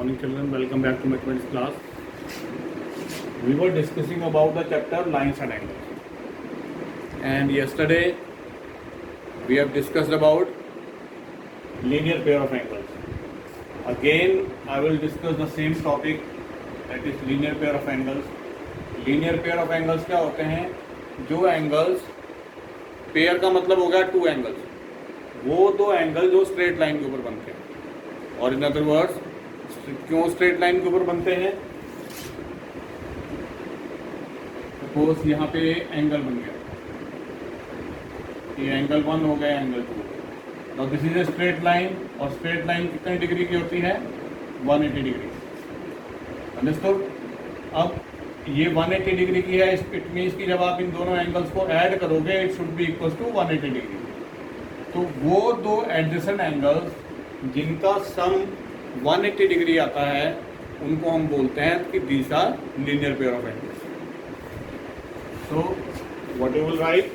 Morning children, welcome back to mathematics class. We were discussing about the chapter lines and angles. And yesterday we have discussed about linear pair of angles. Again I will discuss the same topic, that is linear pair of angles. Linear pair of angles क्या होते हैं? जो angles, pair का मतलब हो गया two angles, वो दो एंगल जो स्ट्रेट लाइन के ऊपर बनते हैं. और इन अदर वर्ड्स, क्यों स्ट्रेट लाइन के ऊपर बनते हैं? सपोज यहाँ पे एंगल बन गया, ये एंगल 1 हो गया, angle 2. Now this is a straight line, और स्ट्रेट लाइन कितने डिग्री की होती है? 180 डिग्री. अंडरस्टूड? अब ये 180 डिग्री की है, इट मीन्स कि जब आप इन दोनों एंगल्स को ऐड करोगे it should be equal to 180 degree. तो वो दो एडजेसेंट एंगल्स जिनका सम 180 डिग्री आता है उनको हम बोलते हैं कि these are linear pair of angles. So what you will write?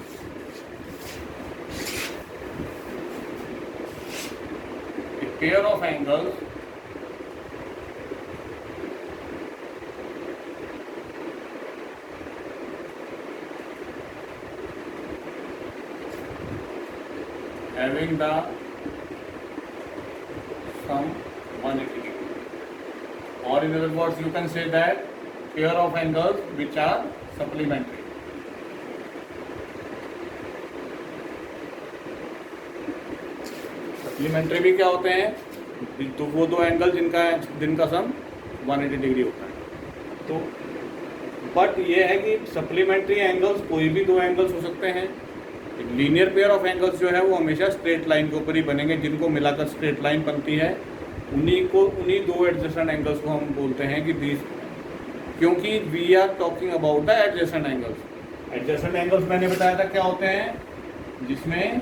A pair of angles having the sum 180 degree, or in other words you can say that pair of angles which are supplementary. Supplementary भी क्या होते हैं? तो वो दो angle जिनका सम 180 degree होता है. तो बट ये है कि सप्लीमेंट्री एंगल्स कोई भी दो एंगल्स हो सकते हैं. लीनियर पेयर ऑफ एंगल्स जो है वो हमेशा स्ट्रेट लाइन के ऊपर ही बनेंगे, जिनको मिलाकर स्ट्रेट लाइन बनती है. उन्हीं दो एडजेसेंट एंगल्स को हम बोलते हैं कि दीज, क्योंकि we are talking about the adjacent angles. Adjacent angles मैंने बताया था क्या होते हैं, जिसमें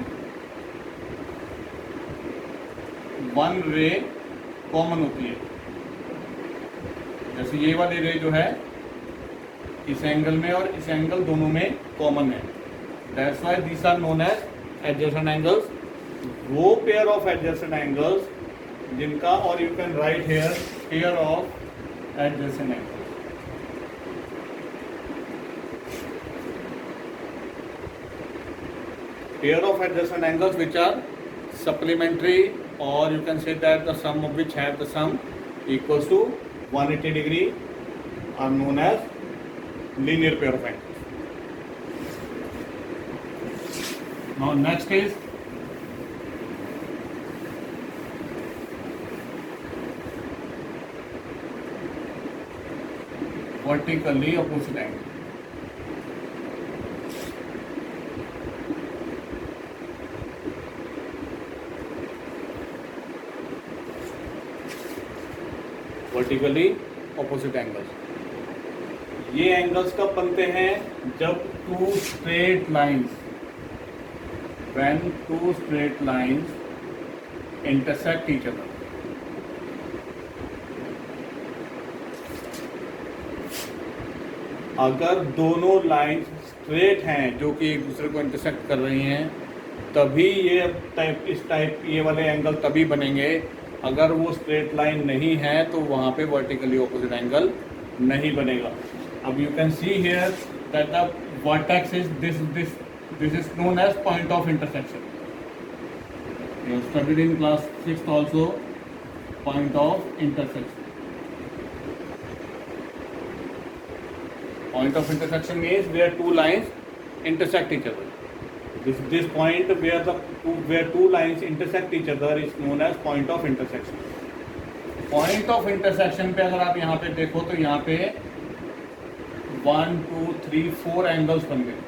वन रे कॉमन होती है. जैसे ये वाली रे जो है इस एंगल में और इस एंगल दोनों में कॉमन है. That's why these are known as adjacent angles. वो pair of adjacent angles जिनका, और you can write here pair of adjacent angles. Pair of adjacent angles which are supplementary, or you can say that the sum of which have the sum equals to 180 degree are known as linear pair of angles. Now next is vertically opposite angle. Vertically opposite angles. ये angles कब बनते हैं? जब two straight lines, when two straight lines intersect each other. अगर दोनों lines straight हैं जो कि एक दूसरे को इंटरसेक्ट कर रही हैं, तभी ये वाले एंगल तभी बनेंगे. अगर वो स्ट्रेट लाइन नहीं है तो वहाँ पे वर्टिकली ऑपोजिट एंगल नहीं बनेगा. अब you can see here that the vertex is this is known as point of intersection. You have studied in class 6th also, point of intersection. Point of intersection means where two lines intersect each other. This point where two lines intersect each other is known as point of intersection. Point of intersection पे अगर आप यहाँ पे देखो तो यहाँ पे 1 2 3 4 angles बन गए.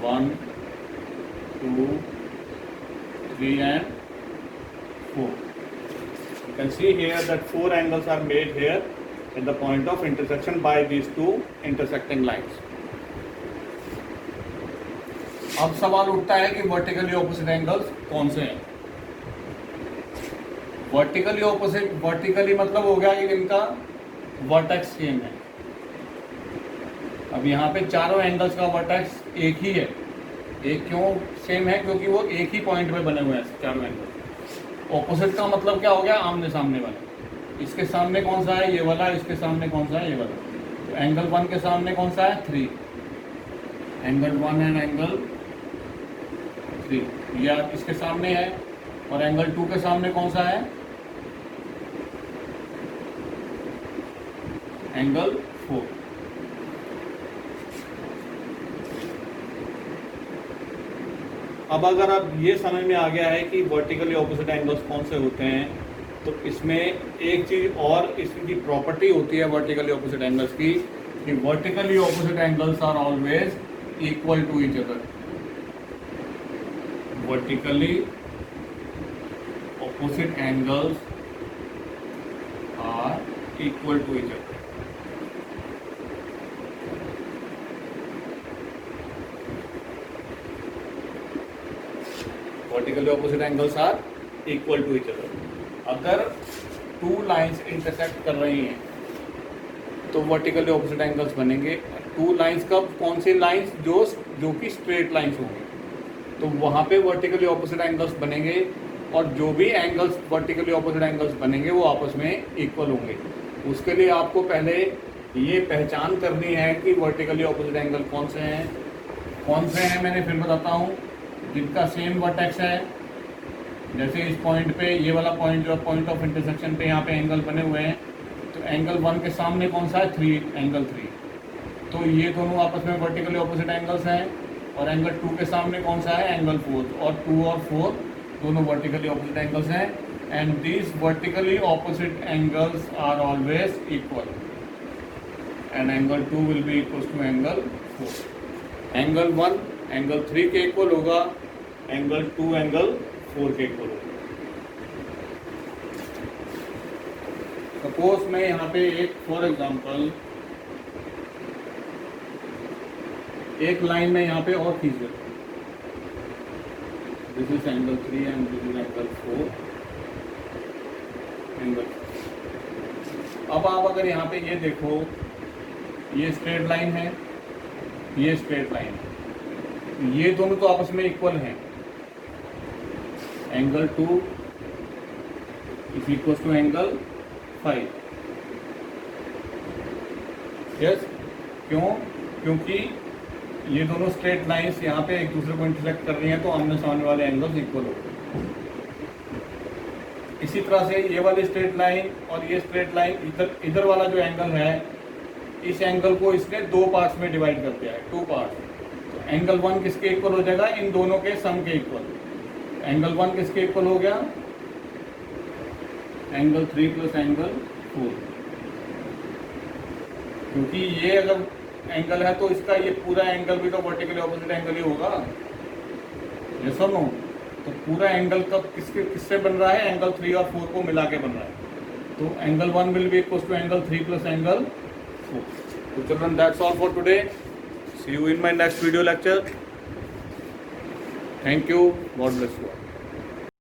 1 2 3 and 4. You can see here that 4 angles are made here at the point of intersection by these two intersecting lines. अब सवाल उठता है कि वर्टिकली ऑपोजिट एंगल्स कौन से हैं? वर्टिकली मतलब हो गया कि इनका वर्टेक्स सेम है. अब यहाँ पे चारों एंगल्स का वर्टेक्स एक ही है. एक क्यों सेम है? क्योंकि वो एक ही पॉइंट पे बने हुए हैं चारों एंगल. ऑपोजिट का मतलब क्या हो गया? आमने सामने वाले. इसके सामने कौन सा है, ये वाला, इसके सामने कौन सा है, ये वाला। तो एंगल 1 के सामने कौन सा है, 3, एंगल 1 एंड एंगल 3 ये इसके सामने है। और एंगल 2 के सामने कौन सा है, एंगल 4। अब अगर अब ये समझ में आ गया है कि वर्टिकली ऑपोजिट एंगल्स कौन से होते हैं, तो इसमें एक चीज और इसकी प्रॉपर्टी होती है वर्टिकली ऑपोजिट एंगल्स की, कि vertically opposite angles are always equal to each other. Vertically opposite angles are equal to each other. Vertically opposite angles are equal to each other. अगर टू लाइंस इंटरसेक्ट कर रही हैं तो vertically opposite angles बनेंगे। Two lines कब, कौन सी lines, जो कि स्ट्रेट लाइंस होंगी, तो वहाँ पे वर्टिकली ऑपोजिट एंगल्स बनेंगे। और जो भी एंगल्स वर्टिकली ऑपोजिट एंगल्स बनेंगे वो आपस में इक्वल होंगे। उसके लिए आपको पहले ये पहचान करनी है कि वर्टिकली ऑपोजिट एंगल कौन से हैं। मैंने फिर बताता हूँ, जिनका सेम वर्टेक्स है। जैसे इस पॉइंट पे, ये वाला पॉइंट जो पॉइंट ऑफ इंटरसेक्शन पे यहाँ पे एंगल बने हुए हैं, तो एंगल 1 के सामने कौन सा है, 3, एंगल 3। तो ये दोनों आपस में वर्टिकली ऑपोजिट एंगल्स हैं। और एंगल 2 के सामने कौन सा है, एंगल 4। और 2 और 4 दोनों वर्टिकली ऑपोजिट एंगल्स हैं। And these vertically opposite angles are always equal, and angle 2 will be equal to angle 4। Angle 1 angle 3 के इक्वल होगा, एंगल 2 एंगल 4 के इक्वल होगा। सपोज मैं यहाँ पे एक फॉर एग्जांपल एक लाइन में यहाँ पे और खींच देता हूँ। This is angle 3 and this is angle 4 angle. अब आप अगर यहाँ पे ये देखो, ये स्ट्रेट लाइन है, ये स्ट्रेट लाइन है, ये दोनों तो आपस में इक्वल हैं। Angle 2 is equal to angle 5। Yes, क्योंकि ये दोनों स्ट्रेट लाइंस यहाँ पे एक दूसरे को इंटरसेक्ट कर रही हैं, तो आमने सामने वाले एंगल्स इक्वल हो गए। इसी तरह से ये वाली स्ट्रेट लाइन और ये स्ट्रेट लाइन, इधर वाला जो एंगल है, इस एंगल को इसने 2 पार्ट्स में डिवाइड कर दिया है, 2 पार्ट्स। तो एंगल 1 किसके इक्वल हो जाएगा, इन दोनों के सम के इक्वल। एंगल 1 किसके इक्वल हो गया, एंगल 3 प्लस एंगल 4। क्योंकि ये अगर एंगल है तो इसका ये पूरा एंगल भी तो वर्टिकली ऑपोजिट एंगल ही होगा। ये सुनो, तो पूरा एंगल कब किससे बन रहा है, एंगल 3 और 4 को मिला के बन रहा है। तो angle 1 will be equal to angle 3 plus angle 4। तो children, that's all for today. See you in my next video lecture. Thank you, God bless you.